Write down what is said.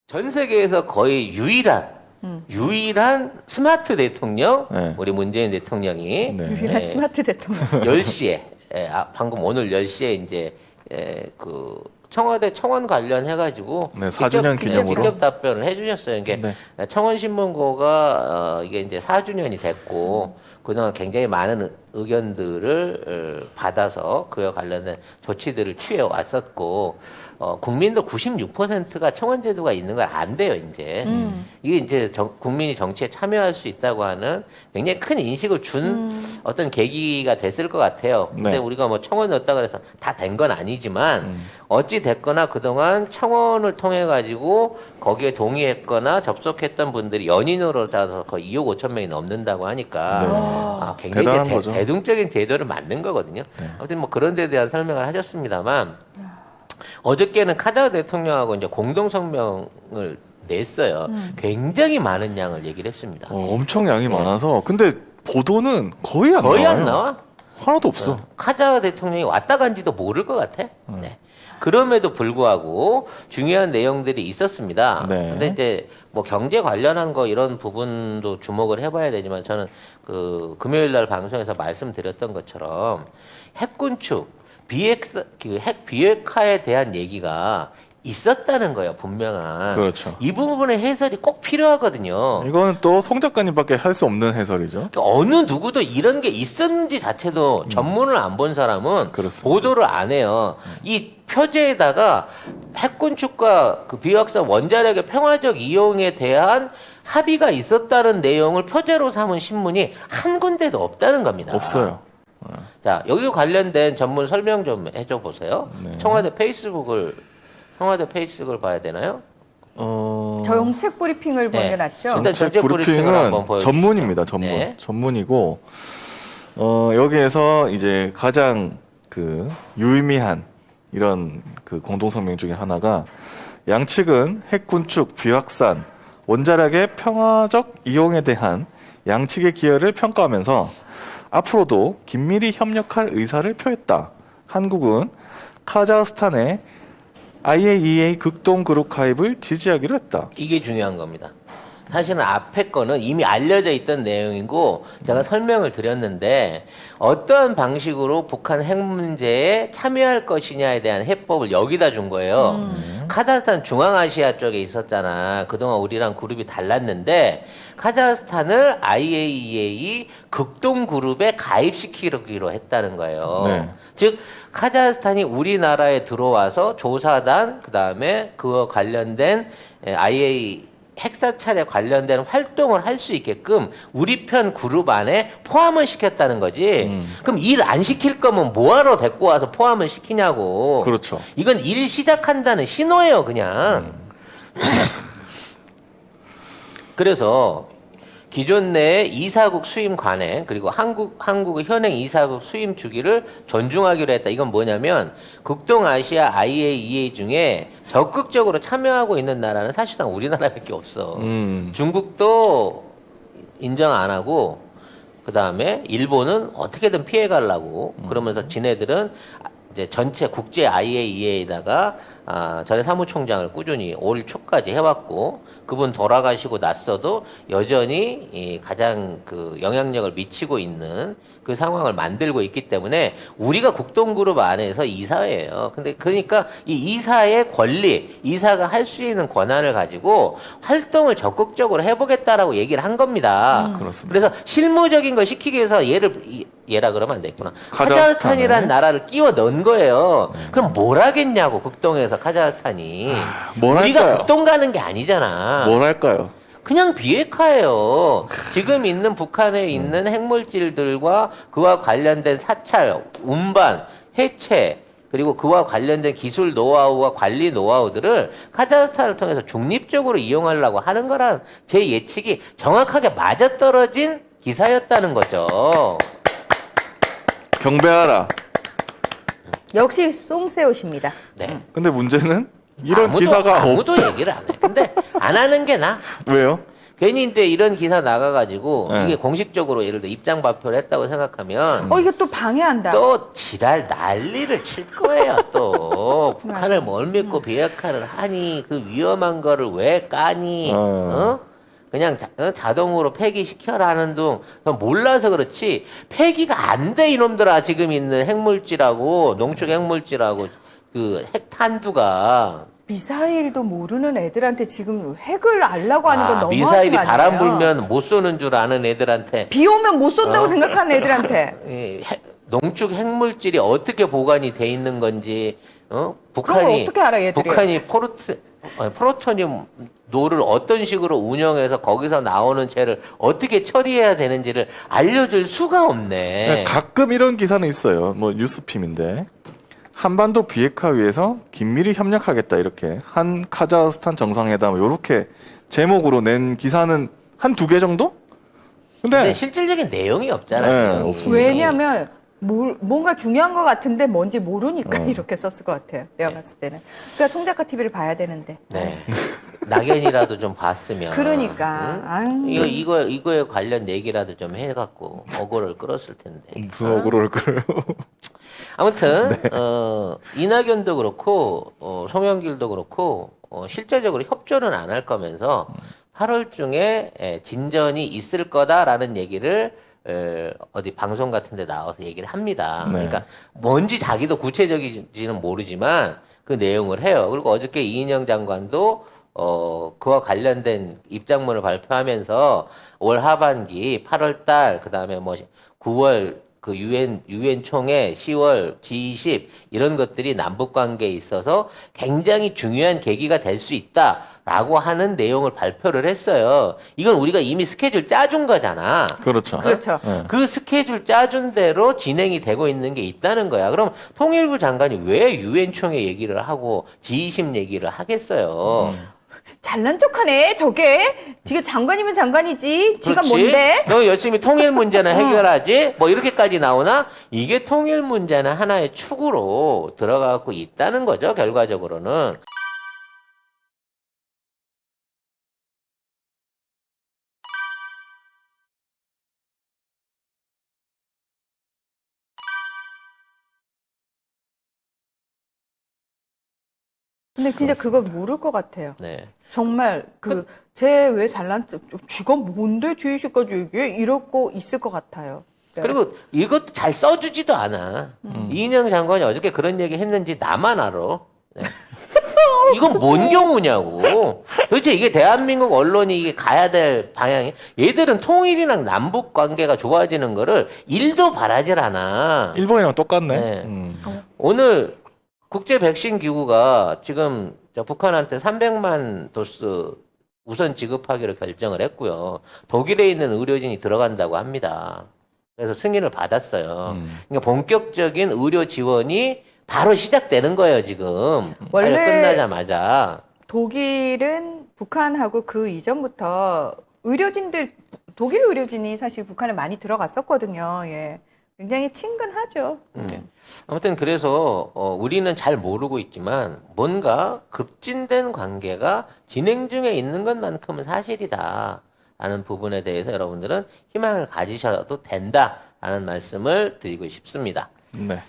전 세계에서 거의 유일한 스마트 대통령, 네. 우리 문재인 대통령이 네. 유일한 스마트 대통령. 10시에, 방금 오늘 10시에 이제, 그, 청와대 청원 관련해가지고 네, 4주년 기념으로. 직접 답변을 해주셨어요. 이게 네. 청원신문고가 이게 이제 4주년이 됐고 그동안 굉장히 많은 의견들을 받아서 그와 관련된 조치들을 취해 왔었고 국민들 96%가 청원제도가 있는 걸 안 돼요 이제. 이게 이제 국민이 정치에 참여할 수 있다고 하는 굉장히 큰 인식을 준 어떤 계기가 됐을 것 같아요. 근데 네. 우리가 뭐 청원 넣었다 그래서 다 된 건 아니지만 어찌 됐거나 그동안 청원을 통해 가지고 거기에 동의했거나 접속했던 분들이 연인으로 따서 거의 2억 5천 명이 넘는다고 하니까 굉장히 대단한 거죠. 대중적인 제도를 만든 거거든요. 아무튼 뭐 그런 데 대한 설명을 하셨습니다만 어저께는 카자흐 대통령하고 이제 공동 성명을 냈어요. 굉장히 많은 양을 얘기를 했습니다. 엄청 양이 많아서 근데 보도는 거의 안 거의 나와요. 안 나와? 하나도 없어. 카자흐 대통령이 왔다 간지도 모를 것 같아. 네. 그럼에도 불구하고 중요한 내용들이 있었습니다. 네. 근데 이제 뭐 경제 관련한 거 이런 부분도 주목을 해봐야 되지만 저는 그 금요일 날 방송에서 말씀드렸던 것처럼 핵군축, 핵 비핵화에 대한 얘기가 있었다는 거예요, 분명한. 그렇죠. 이 부분의 해설이 꼭 필요하거든요. 이거는 또 송 작가님밖에 할 수 없는 해설이죠. 그러니까 어느 누구도 이런 게 있었는지 자체도 전문을 안 본 사람은 그렇습니다. 보도를 안 해요. 이 표제에다가 핵군축과 그 비확산 원자력의 평화적 이용에 대한 합의가 있었다는 내용을 표제로 삼은 신문이 한 군데도 없다는 겁니다. 없어요. 자, 여기 관련된 전문 설명 좀 해줘 보세요. 네. 청와대 페이스북을 봐야 되나요? 정책 브리핑을 보는 게 낫죠. 일단 정책 정책 브리핑을 한번 브리핑은 보여주시죠. 전문입니다. 네. 전문이고 여기에서 이제 가장 그 유의미한 이런 그 공동성명 중에 하나가 양측은 핵군축, 비확산, 원자력의 평화적 이용에 대한 양측의 기여를 평가하면서 앞으로도 긴밀히 협력할 의사를 표했다. 한국은 카자흐스탄의 IAEA 극동그룹 가입을 지지하기로 했다. 이게 중요한 겁니다. 사실은 앞에 거는 이미 알려져 있던 내용이고 제가 설명을 드렸는데 어떠한 방식으로 북한 핵 문제에 참여할 것이냐에 대한 해법을 여기다 준 거예요. 카자흐스탄 중앙아시아 쪽에 있었잖아. 그동안 우리랑 그룹이 달랐는데 카자흐스탄을 IAEA 극동그룹에 가입시키기로 했다는 거예요. 네. 즉 카자흐스탄이 우리나라에 들어와서 조사단 그다음에 그와 관련된 IAEA 핵사찰에 관련된 활동을 할 수 있게끔 우리 편 그룹 안에 포함을 시켰다는 거지. 그럼 일 안 시킬 거면 뭐하러 데리고 와서 포함을 시키냐고. 그렇죠. 이건 일 시작한다는 신호예요, 그냥. 그래서 기존 내 이사국 수임 관행 그리고 한국의 현행 이사국 수임 주기를 존중하기로 했다. 이건 뭐냐면 극동아시아 IAEA 중에 적극적으로 참여하고 있는 나라는 사실상 우리나라밖에 없어. 중국도 인정 안 하고 그다음에 일본은 어떻게든 피해 가려고 그러면서 지네들은 이제 전체 국제 IAEA에다가 전에 사무총장을 꾸준히 올 초까지 해왔고 그분 돌아가시고 났어도 여전히 이 가장 그 영향력을 미치고 있는 그 상황을 만들고 있기 때문에 우리가 국동그룹 안에서 이사예요. 근데 그러니까 이 이사의 권리, 이사가 할 수 있는 권한을 가지고 활동을 적극적으로 해보겠다라고 얘기를 한 겁니다. 그렇습니다. 그래서 실무적인 걸 시키기 위해서 얘라 그러면 안 되겠구나. 카자흐스탄을. 카자흐스탄이라는 나라를 끼워 넣은 거예요. 그럼 뭘 하겠냐고 극동에서 카자흐스탄이. 뭘 우리가 할까요? 극동 가는 게 아니잖아. 뭘 할까요? 그냥 비핵화예요. 지금 있는 북한에 있는 핵물질들과 그와 관련된 사찰, 운반, 해체 그리고 그와 관련된 기술 노하우와 관리 노하우들을 카자흐스탄을 통해서 중립적으로 이용하려고 하는 거란 제 예측이 정확하게 맞아떨어진 기사였다는 거죠. 경배하라. 역시 송세호십니다. 네. 근데 문제는 이런 기사가 아무도 얘기를 안 해. 근데 안 하는 게 나. 왜요? 괜히 이제 이런 기사 나가가지고 네. 이게 공식적으로 예를 들어 입장 발표를 했다고 생각하면 이거 또 방해한다. 또 지랄 난리를 칠 거예요. 또 북한을 뭘 믿고 비핵화를 하니 그 위험한 거를 왜 까니? 어? 그냥 자동으로 폐기시켜라는 둥 몰라서 그렇지 폐기가 안 돼 이놈들아. 지금 있는 핵물질하고 농축 핵물질하고 그 핵탄두가 미사일도 모르는 애들한테 지금 핵을 알라고 하는 건 너무 미사일이 하지 바람 마세요. 불면 못 쏘는 줄 아는 애들한테 비 오면 못 쏜다고 생각하는 애들한테. 농축 핵물질이 어떻게 보관이 돼 있는 건지 북한이 어떻게 알아, 얘들이? 북한이 프로토늄 노를 어떤 식으로 운영해서 거기서 나오는 재를 어떻게 처리해야 되는지를 알려줄 수가 없네. 가끔 이런 기사는 있어요. 뭐 뉴스핌인데 한반도 비핵화 위해서 긴밀히 협력하겠다 이렇게 한 카자흐스탄 정상회담 이렇게 제목으로 낸 기사는 한 2개 정도? 근데 실질적인 내용이 없잖아요. 네, 내용이. 없습니다. 왜냐하면 뭔가 중요한 것 같은데 뭔지 모르니까 이렇게 썼을 것 같아요. 내가 봤을 때는. 그러니까 송작가 TV를 봐야 되는데. 네. 낙연이라도 좀 봤으면. 그러니까. 아유. 이거에 관련 얘기라도 좀 해갖고 어그로를 끌었을 텐데. 무슨 어그로를 끌어요? 아무튼 이낙연도 그렇고 송영길도 그렇고 실제적으로 협조는 안 할 거면서 8월 중에 진전이 있을 거다라는 얘기를 어디 방송 같은 데 나와서 얘기를 합니다. 네. 그러니까 뭔지 자기도 구체적인지는 모르지만 그 내용을 해요. 그리고 어저께 이인영 장관도 그와 관련된 입장문을 발표하면서 올 하반기 8월 달 그다음에 뭐 9월 그 유엔 총회 10월 G20 이런 것들이 남북 관계에 있어서 굉장히 중요한 계기가 될 수 있다라고 하는 내용을 발표를 했어요. 이건 우리가 이미 스케줄 짜준 거잖아. 그렇죠. 그렇죠. 네. 그 스케줄 짜준 대로 진행이 되고 있는 게 있다는 거야. 그럼 통일부 장관이 왜 유엔 총회 얘기를 하고 G20 얘기를 하겠어요? 잘난 척하네 저게. 지가 장관이면 장관이지. 지가 그렇지? 뭔데? 너 열심히 통일 문제는 해결하지? 뭐 이렇게까지 나오나? 이게 통일 문제는 하나의 축으로 들어가고 있다는 거죠, 결과적으로는. 근데 진짜 그걸 모를 것 같아요. 네. 정말 쟤 왜 잘난 척? 쥐가 뭔데 G20까지 얘기해? 이러고 있을 것 같아요. 네. 그리고 이것도 잘 써주지도 않아. 이인영 장관이 어저께 그런 얘기 했는지 나만 알아. 네. 이건 뭔 경우냐고. 도대체 이게 대한민국 언론이 이게 가야 될 방향이 얘들은 통일이랑 남북 관계가 좋아지는 거를 일도 바라질 않아. 일본이랑 똑같네. 네. 오늘 국제 백신 기구가 지금 북한한테 300만 도스 우선 지급하기로 결정을 했고요. 독일에 있는 의료진이 들어간다고 합니다. 그래서 승인을 받았어요. 그러니까 본격적인 의료 지원이 바로 시작되는 거예요, 지금. 원래 끝나자마자. 독일은 북한하고 그 이전부터 독일 의료진이 사실 북한에 많이 들어갔었거든요. 예. 굉장히 친근하죠. 아무튼 그래서 우리는 잘 모르고 있지만 뭔가 급진된 관계가 진행 중에 있는 것만큼은 사실이다. 라는 부분에 대해서 여러분들은 희망을 가지셔도 된다라는 말씀을 드리고 싶습니다. 네.